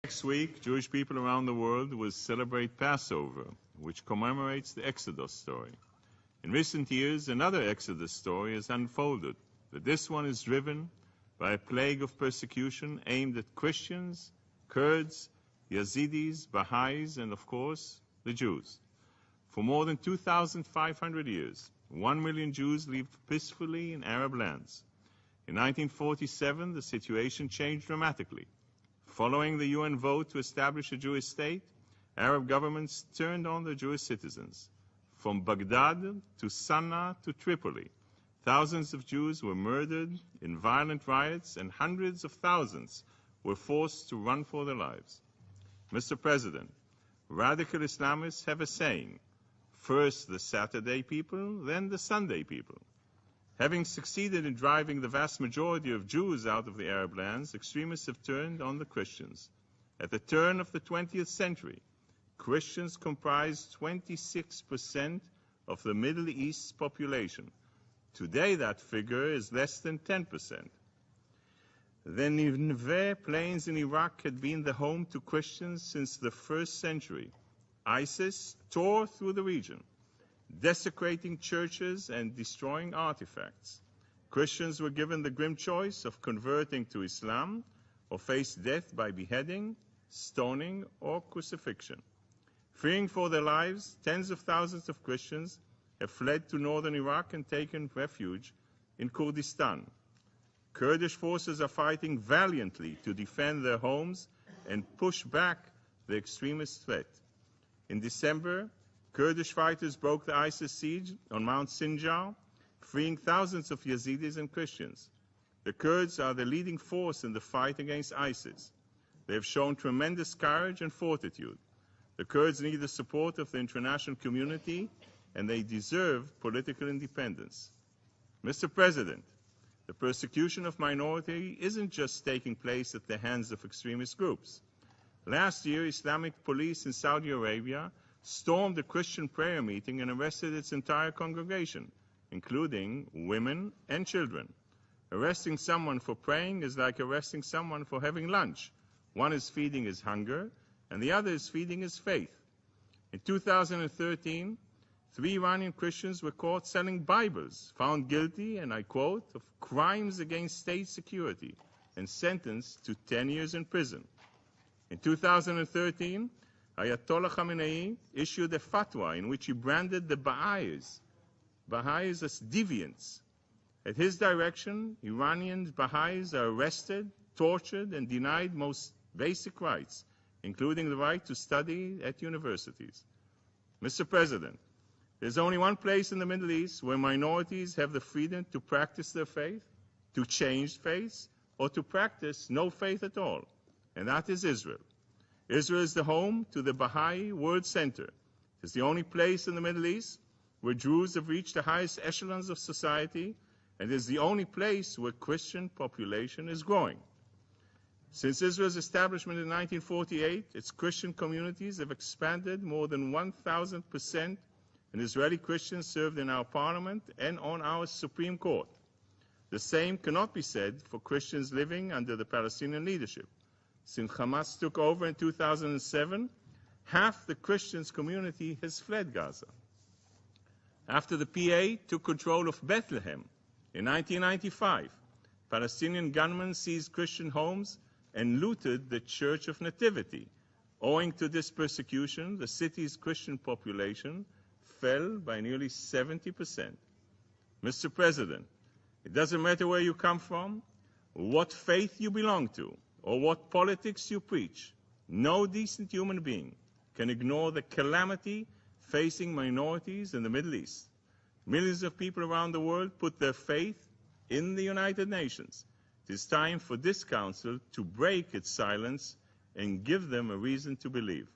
Next week, Jewish people around the world will celebrate Passover, which commemorates the Exodus story. In recent years, another Exodus story has unfolded, but this one is driven by a plague of persecution aimed at Christians, Kurds, Yazidis, Baha'is, and of course, the Jews. For more than 2,500 years, 1 million Jews lived peacefully in Arab lands. In 1947, the situation changed dramatically. Following the UN vote to establish a Jewish state, Arab governments turned on the Jewish citizens. From Baghdad to Sana'a to Tripoli, thousands of Jews were murdered in violent riots, and hundreds of thousands were forced to run for their lives. Mr. President, radical Islamists have a saying, first the Saturday people, then the Sunday people. Having succeeded in driving the vast majority of Jews out of the Arab lands, extremists have turned on the Christians. At the turn of the 20th century, Christians comprised 26% of the Middle East's population. Today, that figure is less than 10%. The Nineveh plains in Iraq had been the home to Christians since the first century. ISIS tore through the region, desecrating churches and destroying artifacts. Christians were given the grim choice of converting to Islam or face death by beheading, stoning, or crucifixion. Fearing for their lives, tens of thousands of Christians have fled to northern Iraq and taken refuge in Kurdistan. Kurdish forces are fighting valiantly to defend their homes and push back the extremist threat. In December, Kurdish fighters broke the ISIS siege on Mount Sinjar, freeing thousands of Yazidis and Christians. The Kurds are the leading force in the fight against ISIS. They have shown tremendous courage and fortitude. The Kurds need the support of the international community, and they deserve political independence. Mr. President, the persecution of minority isn't just taking place at the hands of extremist groups. Last year, Islamic police in Saudi Arabia stormed a Christian prayer meeting and arrested its entire congregation, including women and children. Arresting someone for praying is like arresting someone for having lunch. One is feeding his hunger, and the other is feeding his faith. In 2013, 3 Iranian Christians were caught selling Bibles, found guilty, and I quote, of crimes against state security, and sentenced to 10 years in prison. In 2013, Ayatollah Khamenei issued a fatwa in which he branded the Baha'is as deviants. At his direction, Iranian Baha'is are arrested, tortured, and denied most basic rights, including the right to study at universities. Mr. President, there's only one place in the Middle East where minorities have the freedom to practice their faith, to change faiths, or to practice no faith at all, and that is Israel. Israel is the home to the Baha'i World Center. It is the only place in the Middle East where Jews have reached the highest echelons of society, and it is the only place where Christian population is growing. Since Israel's establishment in 1948, its Christian communities have expanded more than 1,000%, and Israeli Christians served in our parliament and on our Supreme Court. The same cannot be said for Christians living under the Palestinian leadership. Since Hamas took over in 2007, half the Christians community has fled Gaza. After the PA took control of Bethlehem in 1995, Palestinian gunmen seized Christian homes and looted the Church of Nativity. Owing to this persecution, the city's Christian population fell by nearly 70%. Mr. President, it doesn't matter where you come from, what faith you belong to, or what politics you preach. No decent human being can ignore the calamity facing minorities in the Middle East. Millions of people around the world put their faith in the United Nations. It is time for this Council to break its silence and give them a reason to believe.